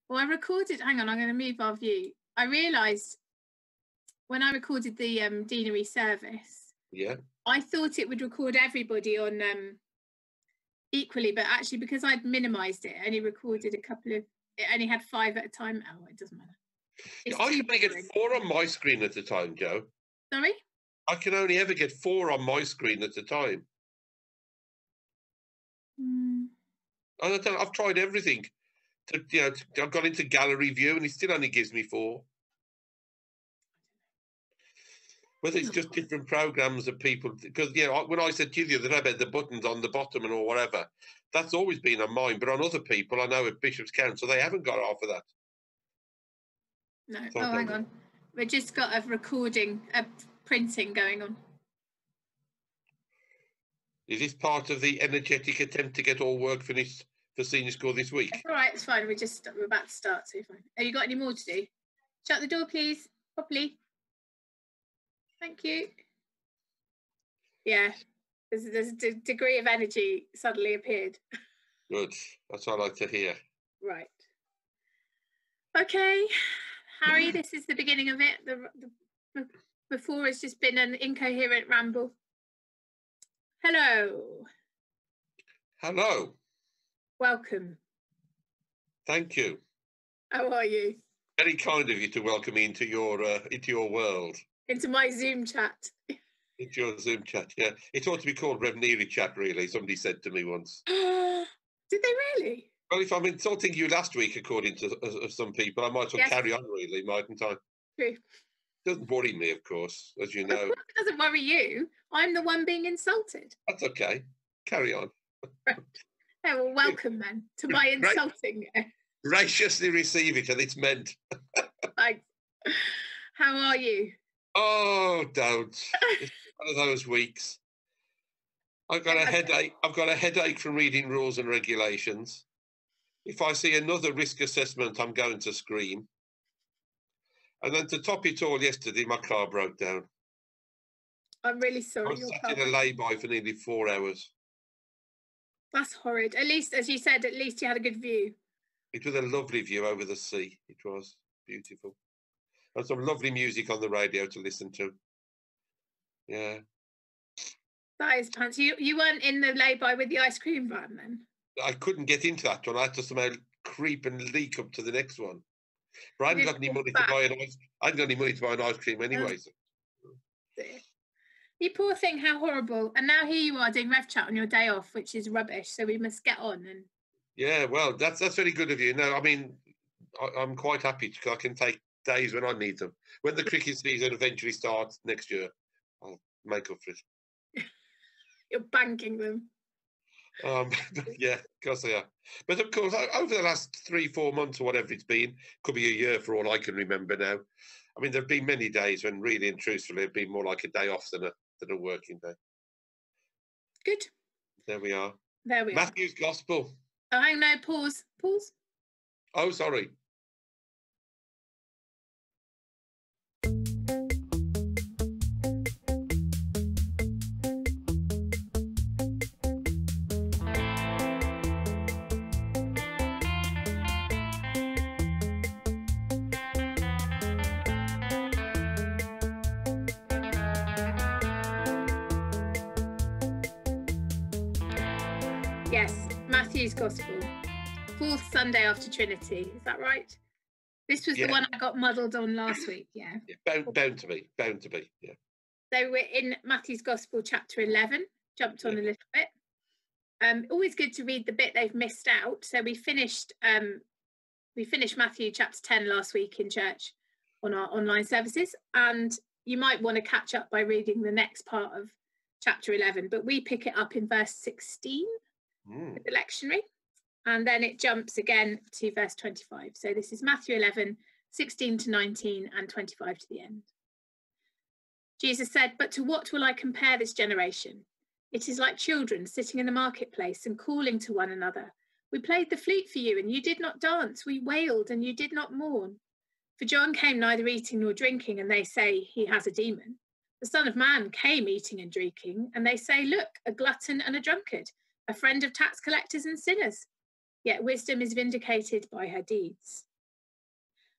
Well, I recorded, hang on, I'm going to move our view. I realised when I recorded the deanery service, I thought it would record everybody on equally, but actually because I'd minimised it, it only recorded it only had 5 at a time. Oh, it doesn't matter. I can only get 4 on my screen at a time, Jo. Sorry? I can only ever get 4 on my screen at a time. I've tried everything. I've gone into gallery view and it still only gives me 4. Whether it's just different programs of people, because when I said to you the other day about the buttons on the bottom and or whatever, that's always been on mine. But on other people, I know at Bishop's Council they haven't got half of that. No. So hang on. We've just got a printing going on. Is this part of the energetic attempt to get all work finished for senior school this week? That's all right, it's fine. We're about to start, so fine. Have you got any more to do? Shut the door, please. Properly. Thank you. Yeah, there's a degree of energy suddenly appeared. Good. That's what I like to hear. Right. Okay, Harry, this is the beginning of it. The before has just been an incoherent ramble. Hello. Hello. Welcome. Thank you. How are you? Very kind of you to welcome me into your world. Into my Zoom chat. Into your Zoom chat, yeah. It ought to be called Rev Chat, really, somebody said to me once. Did they really? Well, if I'm insulting you last week, according to some people, I might as well carry on, really, mightn't I? True. Doesn't worry me, of course, as you know. Of course it doesn't worry you. I'm the one being insulted. That's okay. Carry on. Right. Yeah, well, welcome then to my insulting. Graciously receive it, and it's meant. Thanks. How are you? Oh, don't. It's one of those weeks. I've got a headache. I've got a headache from reading rules and regulations. If I see another risk assessment, I'm going to scream. And then to top it all, yesterday my car broke down. I'm really sorry. I was sat in a lay-by for nearly 4 hours. That's horrid. At least, as you said, at least you had a good view. It was a lovely view over the sea. It was beautiful. And some lovely music on the radio to listen to. Yeah. That is pants. You weren't in the lay-by with the ice cream van then? I couldn't get into that one. I had to somehow creep and leak up to the next one. But I hadn't got any money to buy an ice cream anyway. So. You poor thing, how horrible. And now here you are doing Rev Chat on your day off, which is rubbish. So we must get on. And yeah, well, that's very good of you. No, I mean, I'm quite happy because I can take days when I need them. When the cricket season eventually starts next year, I'll make up for it. You're banking them. Yeah, of course they are. But of course, over the last 3-4 months or whatever it's been, could be a year for all I can remember now. I mean, there have been many days when really and truthfully it'd been more like a day off than a working day. Good. There we are. There we are. Matthew's Gospel. Oh, hang on, pause. Oh, sorry. Yes, Matthew's Gospel, 4th Sunday after Trinity. Is that right? This was the one I got muddled on last week. Yeah. Bound to be. Yeah. So we're in Matthew's Gospel, chapter 11. Jumped on a little bit. Always good to read the bit they've missed out. So we finished Matthew chapter 10 last week in church on our online services, and you might want to catch up by reading the next part of chapter 11. But we pick it up in verse 16. With the lectionary, and then it jumps again to verse 25. So this is Matthew 11, 16 to 19 and 25 to the end. Jesus said, "But to what will I compare this generation? It is like children sitting in the marketplace and calling to one another. We played the flute for you and you did not dance. We wailed and you did not mourn. For John came neither eating nor drinking, and they say he has a demon. The Son of Man came eating and drinking, and they say, look, a glutton and a drunkard, a friend of tax collectors and sinners. Yet wisdom is vindicated by her deeds.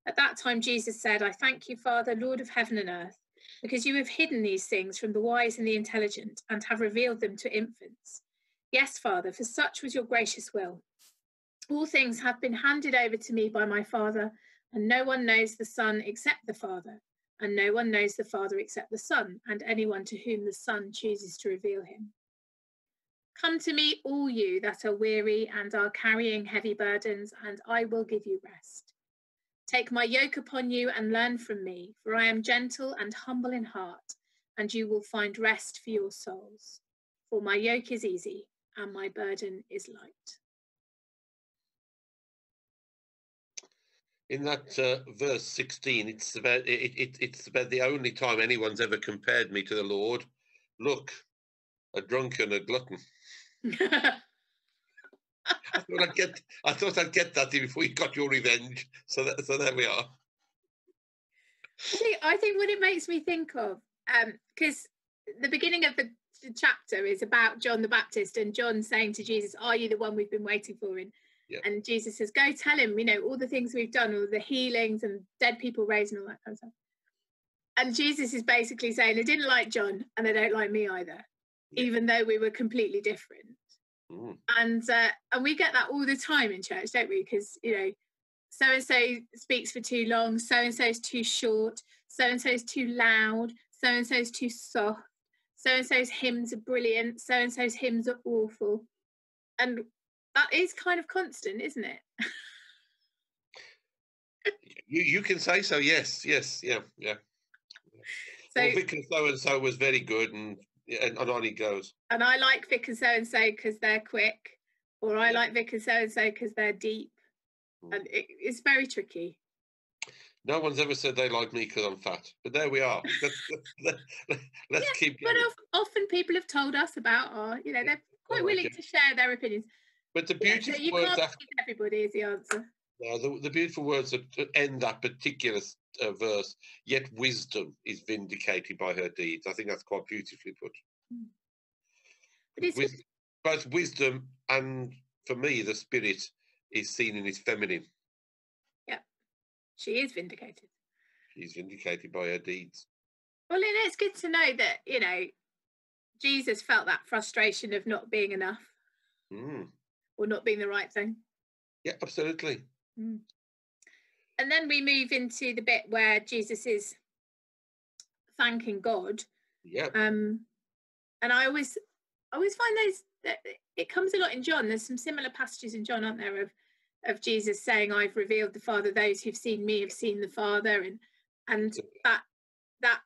At that time, Jesus said, I thank you, Father, Lord of heaven and earth, because you have hidden these things from the wise and the intelligent and have revealed them to infants. Yes, Father, for such was your gracious will. All things have been handed over to me by my Father, and no one knows the Son except the Father, and no one knows the Father except the Son, and anyone to whom the Son chooses to reveal him. Come to me, all you that are weary and are carrying heavy burdens, and I will give you rest. Take my yoke upon you and learn from me, for I am gentle and humble in heart, and you will find rest for your souls. For my yoke is easy and my burden is light. In that verse 16, it's about the only time anyone's ever compared me to the Lord. Look, a drunken, a glutton. I thought I'd get that before you got your revenge. So there we are. See, I think what it makes me think of, because the beginning of the chapter is about John the Baptist and John saying to Jesus, are you the one we've been waiting for? And Jesus says, go tell him, all the things we've done, all the healings and dead people raised and all that kind of stuff. And Jesus is basically saying they didn't like John and they don't like me either, even though we were completely different. And we get that all the time in church, don't we? Because, so-and-so speaks for too long, so-and-so is too short, so-and-so is too loud, so-and-so is too soft, so-and-so's hymns are brilliant, so-and-so's hymns are awful. And that is kind of constant, isn't it? You can say so, yes, yeah. So, well, Vicar so-and-so was very good, and on it goes. And I like Vicar so-and-so because they're quick, or I like Vicar so-and-so because they're deep. And it's very tricky. No one's ever said they like me because I'm fat, but there we are. Let's keep going. But often people have told us about they're quite willing to share their opinions. But the beautiful so words can't please everybody is the answer. No, the beautiful words that end that particular verse, yet wisdom is vindicated by her deeds. I think that's quite beautifully put. Both wisdom and, for me, the spirit is seen in its feminine. Yeah, she is vindicated. She's vindicated by her deeds. Well, and it's good to know that, Jesus felt that frustration of not being enough or not being the right thing. Yeah, absolutely. And then we move into the bit where Jesus is thanking God. Yeah. And I always find that it comes a lot in John. There's some similar passages in John, aren't there, of Jesus saying, I've revealed the Father, those who've seen me have seen the Father, and that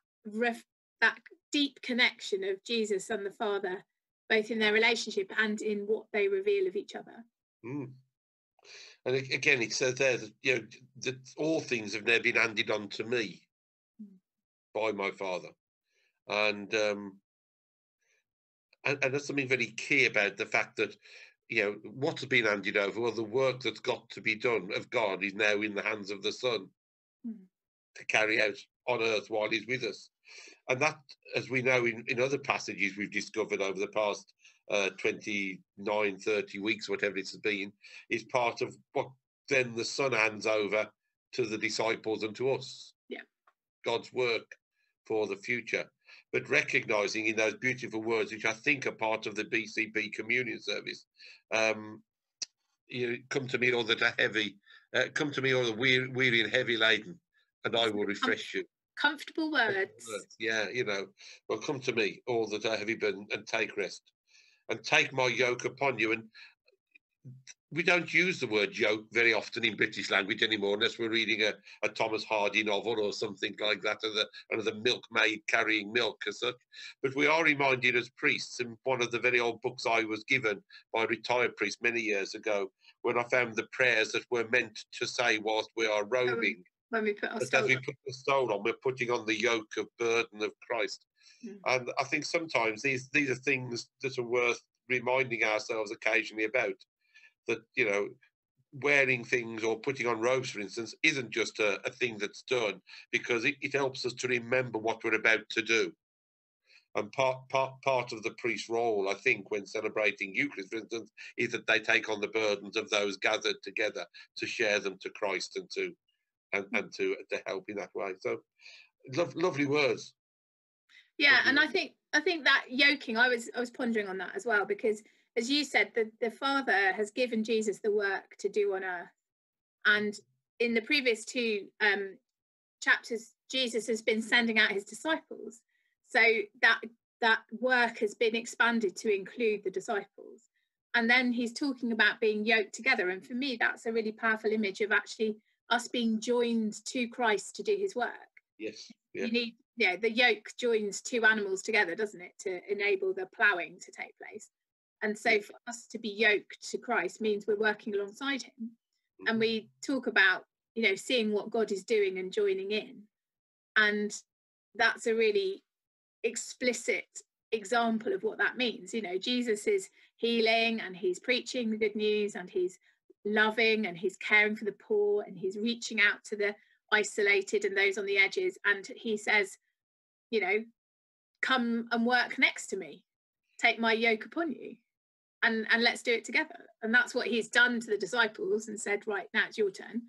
deep connection of Jesus and the Father, both in their relationship and in what they reveal of each other. And again, it says there that, that all things have now been handed on to me by my Father. And there's something very key about the fact that, what's been handed over, well, the work that's got to be done of God is now in the hands of the Son to carry out on earth while he's with us. And that, as we know in other passages we've discovered over the past 29, 30 weeks, whatever it's been, is part of what then the Son hands over to the disciples and to us. Yeah. God's work for the future. But recognising in those beautiful words, which I think are part of the BCP communion service, come to me all that are heavy, come to me all the weary and heavy laden, and I will refresh you. Comfortable words. Yeah, well, come to me, all that are heavy burden, and take rest. And take my yoke upon you. And we don't use the word yoke very often in British language anymore, unless we're reading a Thomas Hardy novel or something like that, or the milkmaid carrying milk as such. But we are reminded as priests, in one of the very old books I was given by a retired priest many years ago, when I found the prayers that we're meant to say whilst we are robing. When we put our stole on. As we put the stole on, we're putting on the yoke of burden of Christ. And I think sometimes these are things that are worth reminding ourselves occasionally about. That, wearing things or putting on robes, for instance, isn't just a thing that's done, because it helps us to remember what we're about to do. And part of the priest's role, I think, when celebrating Eucharist, for instance, is that they take on the burdens of those gathered together to share them to Christ and to and to help in that way. So lovely words. Yeah, and I think that yoking, I was pondering on that as well, because as you said, the Father has given Jesus the work to do on earth, and in the previous two chapters, Jesus has been sending out his disciples, so that work has been expanded to include the disciples, and then he's talking about being yoked together, and for me that's a really powerful image of actually us being joined to Christ to do his work. Yes. Yeah. You need, the yoke joins two animals together, doesn't it, to enable the ploughing to take place. And so for us to be yoked to Christ means we're working alongside him. Mm-hmm. And we talk about, seeing what God is doing and joining in. And that's a really explicit example of what that means. Jesus is healing and he's preaching the good news and he's loving and he's caring for the poor and he's reaching out to the isolated and those on the edges, and he says, come and work next to me, take my yoke upon you, and let's do it together. And that's what he's done to the disciples and said, right, now it's your turn.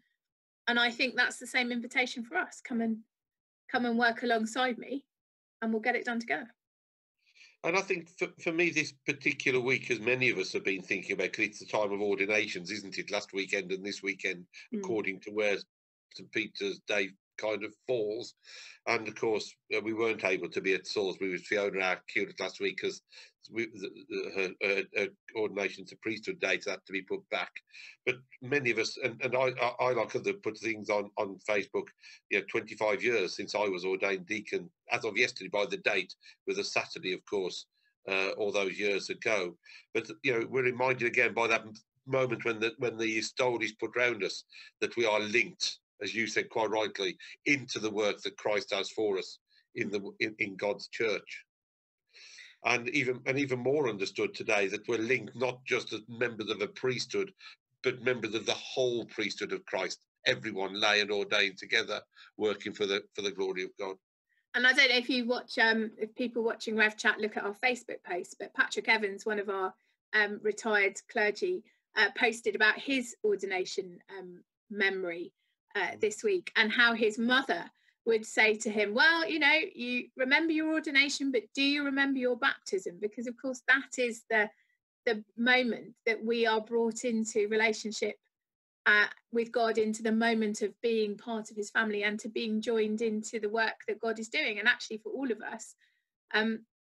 And I think that's the same invitation for us. Come and work alongside me and we'll get it done together. And I think for me, this particular week, as many of us have been thinking about, because it's the time of ordinations, isn't it? Last weekend and this weekend, according to where St. Peter's Day kind of falls. And of course, we weren't able to be at Salisbury with Fiona, our curate, last week, because her ordination to priesthood date had to be put back. But many of us, and I like to put things on Facebook, 25 years since I was ordained deacon, as of yesterday by the date, with a Saturday, of course, all those years ago. But, we're reminded again by that moment when the stole is put round us, that we are linked, as you said quite rightly, into the work that Christ has for us in God's church. And even more understood today that we're linked not just as members of a priesthood, but members of the whole priesthood of Christ, everyone lay and ordained together, working for the glory of God. And I don't know if you watch, if people watching Rev Chat look at our Facebook post, but Patrick Evans, one of our retired clergy, posted about his ordination memory this week, and how his mother would say to him, well, you remember your ordination, but do you remember your baptism? Because of course that is the moment that we are brought into relationship with God, into the moment of being part of his family and to being joined into the work that God is doing. And actually for all of us,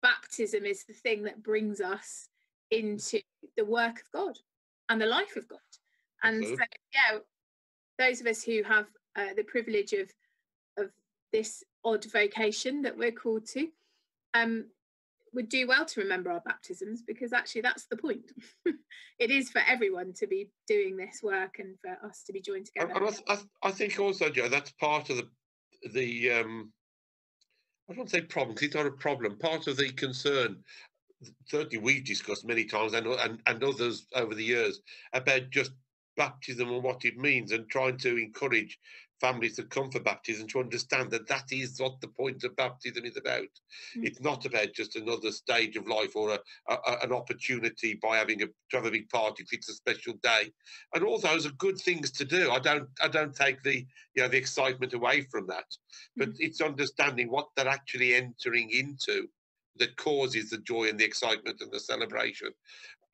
baptism is the thing that brings us into the work of God and the life of God. And so, those of us who have the privilege of this odd vocation that we're called to would do well to remember our baptisms, because actually that's the point. It is for everyone to be doing this work and for us to be joined together. And I think also, Jo, that's part of the I don't want to say problem, because it's not a problem, part of the concern. Certainly we've discussed many times, and others over the years, about just baptism and what it means, and trying to encourage families to come for baptism, to understand that is what the point of baptism is about. Mm-hmm. It's not about just another stage of life or an opportunity by to have a big party if it's a special day, and all those are good things to do. I don't take the the excitement away from that, but it's understanding what they're actually entering into that causes the joy and the excitement and the celebration.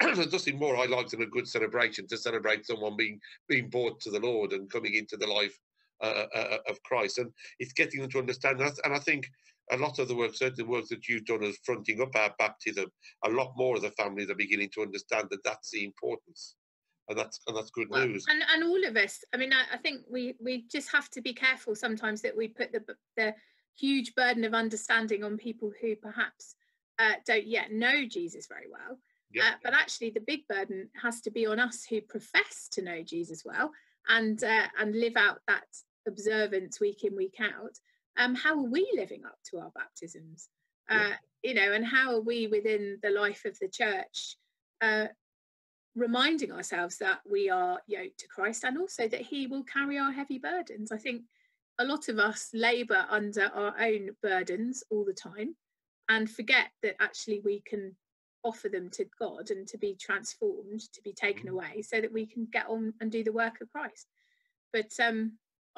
There's nothing more I like than a good celebration, to celebrate someone being brought to the Lord and coming into the life of Christ. And it's getting them to understand that. And I think a lot of the work, certainly the work that you've done as fronting up our baptism, a lot more of the families are beginning to understand that that's the importance. And that's good news. And all of us, I mean, I think we just have to be careful sometimes that we put the huge burden of understanding on people who perhaps don't yet know Jesus very well. Yep. But actually the big burden has to be on us who profess to know Jesus well and live out that observance week in, week out. How are we living up to our baptisms? And how are we within the life of the church reminding ourselves that we are yoked to Christ, and also that he will carry our heavy burdens. I think a lot of us labour under our own burdens all the time and forget that actually we can offer them to God and to be transformed, to be taken away, so that we can get on and do the work of Christ. But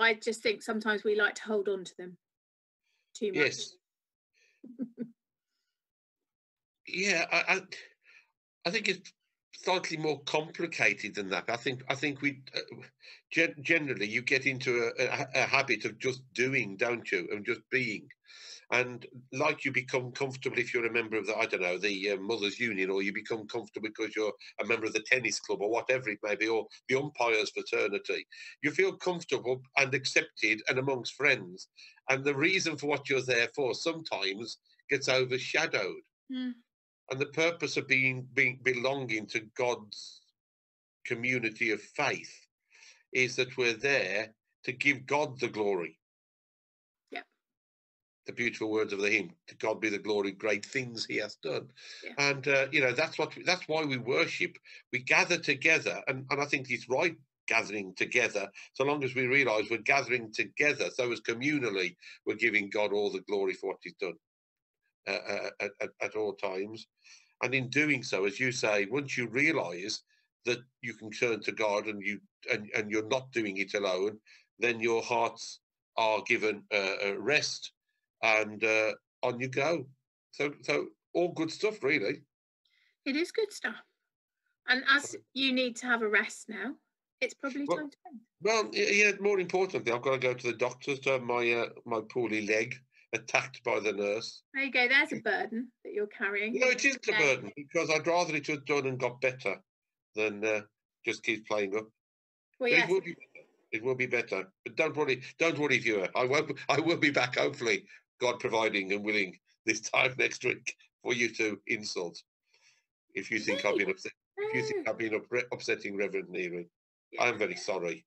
I just think sometimes we like to hold on to them too much. Yes. Yeah, I think it's slightly more complicated than that. I think we generally you get into a habit of just doing, don't you, and just being, and like you become comfortable if you're a member of the, I don't know, the Mothers Union, or you become comfortable because you're a member of the tennis club or whatever it may be, or the umpires fraternity. You feel comfortable and accepted and amongst friends, and the reason for what you're there for sometimes gets overshadowed. Mm. And the purpose of belonging to God's community of faith is that we're there to give God the glory. Yeah. The beautiful words of the hymn: "To God be the glory, great things He has done." Yeah. And that's why we worship. We gather together, and I think it's right gathering together, so long as we realise we're gathering together. So as communally, we're giving God all the glory for what He's done at all times. And in doing so, as you say, once you realise that you can turn to God and you're not doing it alone, then your hearts are given a rest, and on you go. So all good stuff, really. It is good stuff. And as you need to have a rest now, it's probably time to end. Well, yeah. More importantly, I've got to go to the doctors to have my poorly leg attacked by the nurse. There you go. There's a burden that you're carrying. No, it isn't a burden, because I'd rather it was done and got better than just keep playing up. Well, yes. It will be better. But don't worry, viewer. I will be back, hopefully, God providing and willing, this time next week for you to insult. If you think I've been upset, if you think I've been upsetting Reverend Neary, I am very sorry.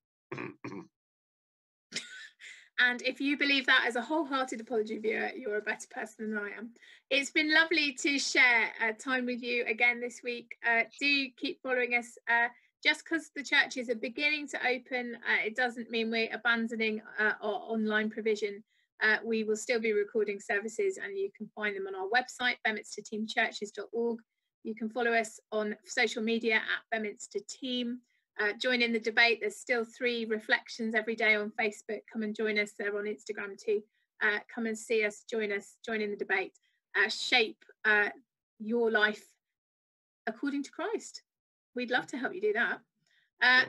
And if you believe that as a wholehearted apology, viewer, you're a better person than I am. It's been lovely to share time with you again this week. Do keep following us. Just because the churches are beginning to open, it doesn't mean we're abandoning our online provision. We will still be recording services, and you can find them on our website, beaminsterteamchurches.org. You can follow us on social media at Beaminster Team. Join in the debate. There's still 3 reflections every day on Facebook. Come and join us. They're on Instagram too. Come and see us, join in the debate. Shape your life according to Christ. We'd love to help you do that.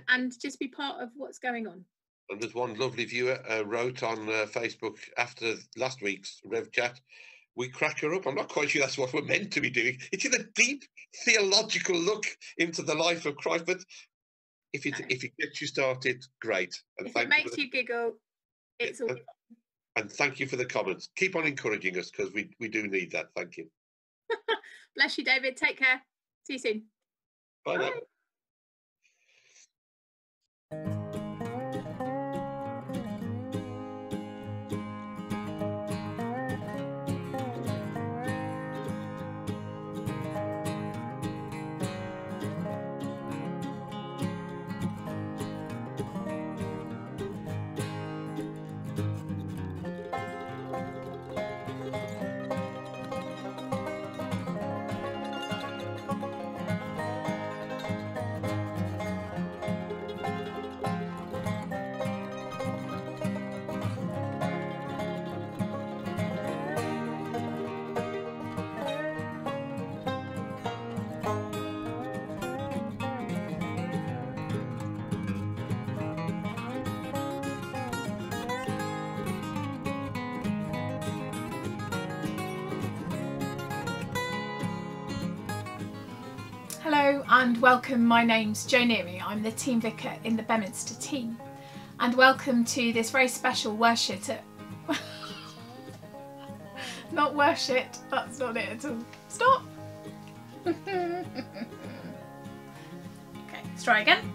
And just be part of what's going on. And there's one lovely viewer wrote on Facebook after last week's Rev Chat, "We crack her up." I'm not quite sure that's what we're meant to be doing. It's in a deep theological look into the life of Christ, but if it gets you started, great. And if it makes you giggle, it's all. And thank you for the comments. Keep on encouraging us, because we do need that. Thank you. Bless you, David. Take care. See you soon. Bye. Now. Hello and welcome. My name's Jo Neary. I'm the Team Vicar in the Beaminster Team, and welcome to this very special worship. Not worship, that's not it at all. Stop! Okay, let's try again.